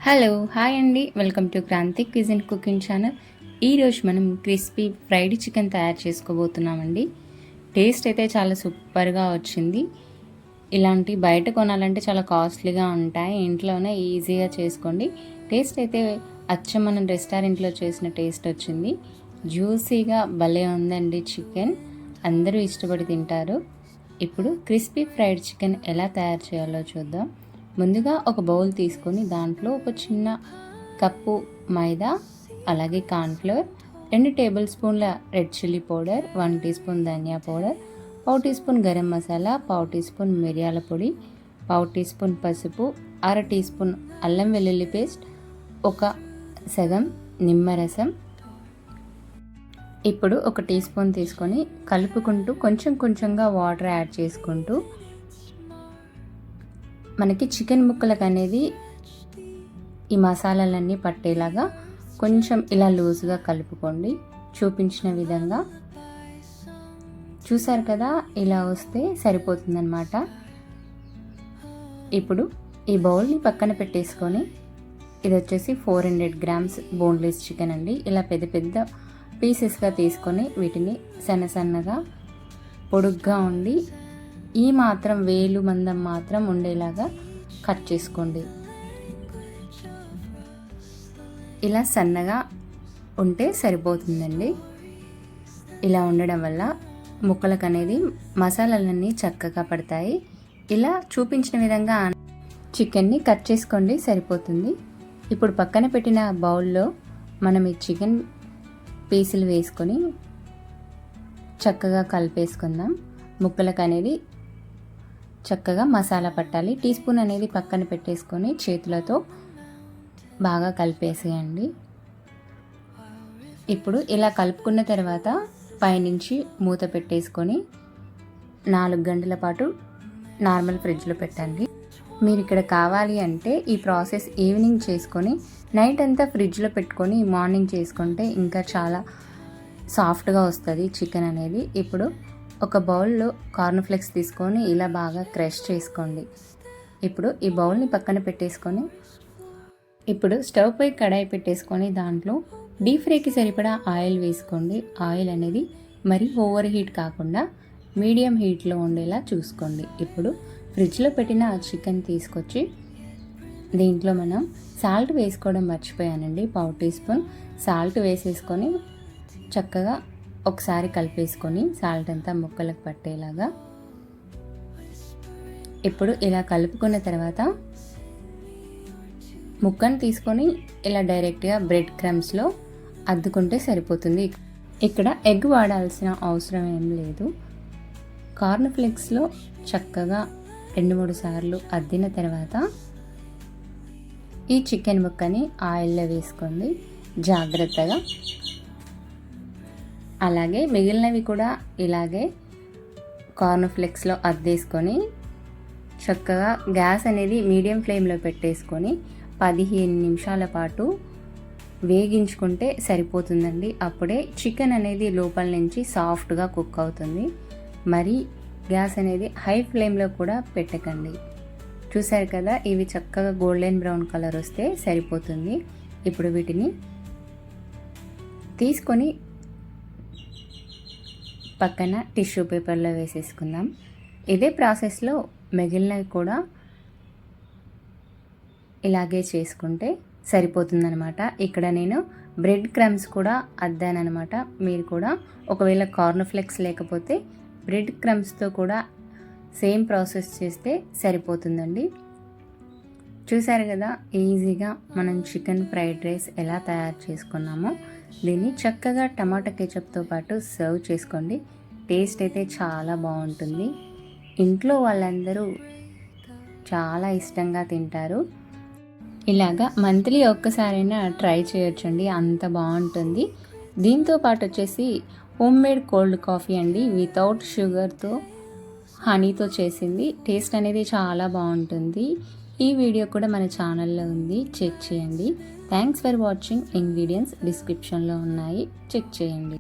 Hello hi అండి, welcome to Kranti cuisine cooking channel. ఈరోజు మనం క్రిస్పీ ఫ్రైడ్ చికెన్ తయారు చేసుకోబోతున్నామండి. టేస్ట్ అయితే చాలా సూపర్గా వచ్చింది. ఇలాంటి బయట కొనాలంటే చాలా కాస్ట్లీగా ఉంటాయి, ఇంట్లోనే ఈజీగా చేసుకోండి. టేస్ట్ అయితే అచ్చం మనం రెస్టారెంట్లో చేసిన టేస్ట్ వచ్చింది. జ్యూసీగా భలే ఉందండి చికెన్, అందరూ ఇష్టపడి తింటారు. ఇప్పుడు క్రిస్పీ ఫ్రైడ్ చికెన్ ఎలా తయారు చేయాలో చూద్దాం. ముందుగా ఒక బౌల్ తీసుకొని దాంట్లో ఒక చిన్న కప్పు మైదా, అలాగే కార్న్ఫ్లవర్, 2 టేబుల్ స్పూన్ల red chilli powder, 1 teaspoon ధనియా powder, 1/2 teaspoon garam masala, 1/2 teaspoon మిరియాల పొడి, 1/2 టీ స్పూన్ పసుపు, 1/2 టీ స్పూన్ అల్లం వెల్లుల్లి పేస్ట్, ఒక సగం నిమ్మరసం. ఇప్పుడు ఒక టీ స్పూన్ తీసుకొని కలుపుకుంటూ కొంచెం కొంచెంగా వాటర్ యాడ్ చేసుకుంటూ మనకి చికెన్ ముక్కలకు అనేది ఈ మసాలాలన్నీ పట్టేలాగా కొంచెం ఇలా లూజ్గా కలుపుకోండి. చూపించిన విధంగా చూసారు కదా, ఇలా వస్తే సరిపోతుందన్నమాట. ఇప్పుడు ఈ బౌల్ని పక్కన పెట్టేసుకొని, ఇది వచ్చేసి 400 గ్రామ్స్ బోన్లెస్ చికెన్ అండి. ఇలా పెద్ద పెద్ద పీసెస్గా తీసుకొని వీటిని సన్న సన్నగా పొడుగ్గా ఉండి ఈ మాత్రం వేలు మందం మాత్రం ఉండేలాగా కట్ చేసుకోండి. ఇలా సన్నగా ఉంటే సరిపోతుందండి. ఇలా ఉండడం వల్ల ముక్కలకు అనేది మసాలాలన్నీ చక్కగా పడతాయి. ఇలా చూపించిన విధంగా చికెన్ని కట్ చేసుకోండి, సరిపోతుంది. ఇప్పుడు పక్కన పెట్టిన బౌల్లో మనం ఈ చికెన్ పీసులు వేసుకొని చక్కగా కలిపేసుకుందాం. ముక్కలకు అనేది చక్కగా మసాలా పట్టాలి. టీ స్పూన్ అనేది పక్కన పెట్టేసుకొని చేతులతో బాగా కలిపేసేయండి. ఇప్పుడు ఇలా కలుపుకున్న తర్వాత పైనుంచి మూత పెట్టేసుకొని 4 గంటల పాటు నార్మల్ ఫ్రిడ్జ్లో పెట్టండి. మీరు ఇక్కడ కావాలి అంటే ఈ ప్రాసెస్ ఈవినింగ్ చేసుకొని నైట్ అంతా ఫ్రిడ్జ్లో పెట్టుకొని మార్నింగ్ చేసుకుంటే ఇంకా చాలా సాఫ్ట్గా వస్తుంది చికెన్ అనేది. ఇప్పుడు ఒక బౌల్లో కార్న్ ఫ్లేక్స్ తీసుకొని ఇలా బాగా క్రష్ చేసుకోండి. ఇప్పుడు ఈ బౌల్ని పక్కన పెట్టేసుకొని ఇప్పుడు స్టవ్ పై కడాయి పెట్టేసుకొని దాంట్లో డీప్ ఫ్రైకి సరిపడా ఆయిల్ వేసుకోండి. ఆయిల్ అనేది మరీ ఓవర్ హీట్ కాకుండా మీడియం హీట్లో ఉండేలా చూసుకోండి. ఇప్పుడు ఫ్రిడ్జ్లో పెట్టిన చికెన్ తీసుకొచ్చి దీంట్లో మనం సాల్ట్ వేసుకోవడం మర్చిపోయానండి. 1/2 టీ స్పూన్ సాల్ట్ వేసేసుకొని చక్కగా ఒకసారి కలిపేసుకొని సాల్ట్ అంతా ముక్కలకు పట్టేలాగా. ఇప్పుడు ఇలా కలుపుకున్న తర్వాత ముక్కను తీసుకొని ఇలా డైరెక్ట్గా బ్రెడ్ క్రమ్స్లో అద్దుకుంటే సరిపోతుంది. ఇక్కడ ఎగ్ వాడాల్సిన అవసరం ఏం లేదు. కార్న్ ఫ్లేక్స్లో చక్కగా 2-3 సార్లు అద్దిన తర్వాత ఈ చికెన్ ముక్కని ఆయిల్లో వేసుకోండి జాగ్రత్తగా. అలాగే మిగిలినవి కూడా ఇలాగే కార్న్ ఫ్లేక్స్లో అద్దేసుకొని చక్కగా గ్యాస్ అనేది మీడియం ఫ్లేమ్లో పెట్టేసుకొని 15 నిమిషాల పాటు వేగించుకుంటే సరిపోతుందండి. అప్పుడే చికెన్ అనేది లోపల నుంచి సాఫ్ట్గా కుక్ అవుతుంది. మరి గ్యాస్ అనేది హై ఫ్లేమ్లో కూడా పెట్టకండి. చూసారు కదా, ఇవి చక్కగా గోల్డెన్ బ్రౌన్ కలర్ వస్తే సరిపోతుంది. ఇప్పుడు వీటిని తీసుకొని పక్కన టిష్యూ పేపర్లో వేసేసుకుందాం. ఇదే ప్రాసెస్లో మిగిలినవి కూడా ఇలాగే చేసుకుంటే సరిపోతుందనమాట. ఇక్కడ నేను బ్రెడ్ క్రమ్స్ కూడా అద్దానమాట. మీరు కూడా ఒకవేళ కార్న్ ఫ్లేక్స్ లేకపోతే బ్రెడ్ క్రమ్స్తో కూడా సేమ్ ప్రాసెస్ చేస్తే సరిపోతుందండి. చూసారు కదా, ఈజీగా మనం చికెన్ ఫ్రైడ్ రైస్ ఎలా తయారు చేసుకున్నామో దీన్ని చక్కగా టమాటా కెచప్తో పాటు సర్వ్ చేసుకోండి. టేస్ట్ అయితే చాలా బాగుంటుంది. ఇంట్లో వాళ్ళందరూ చాలా ఇష్టంగా తింటారు. ఇలాగా మంత్లీ ఒక్కసారైనా ట్రై చేయొచ్చండి, అంత బాగుంటుంది. దీంతో పాటు వచ్చేసి హోమ్ మేడ్ కోల్డ్ కాఫీ అండి, వితౌట్ షుగర్తో హనీతో చేసింది. టేస్ట్ అనేది చాలా బాగుంటుంది. ఈ వీడియో కూడా మన ఛానల్లో ఉంది, చెక్ చేయండి. Thanks for watching. ఇంగ్రీడియంట్స్ డిస్క్రిప్షన్లో ఉన్నాయి, చెక్ చేయండి.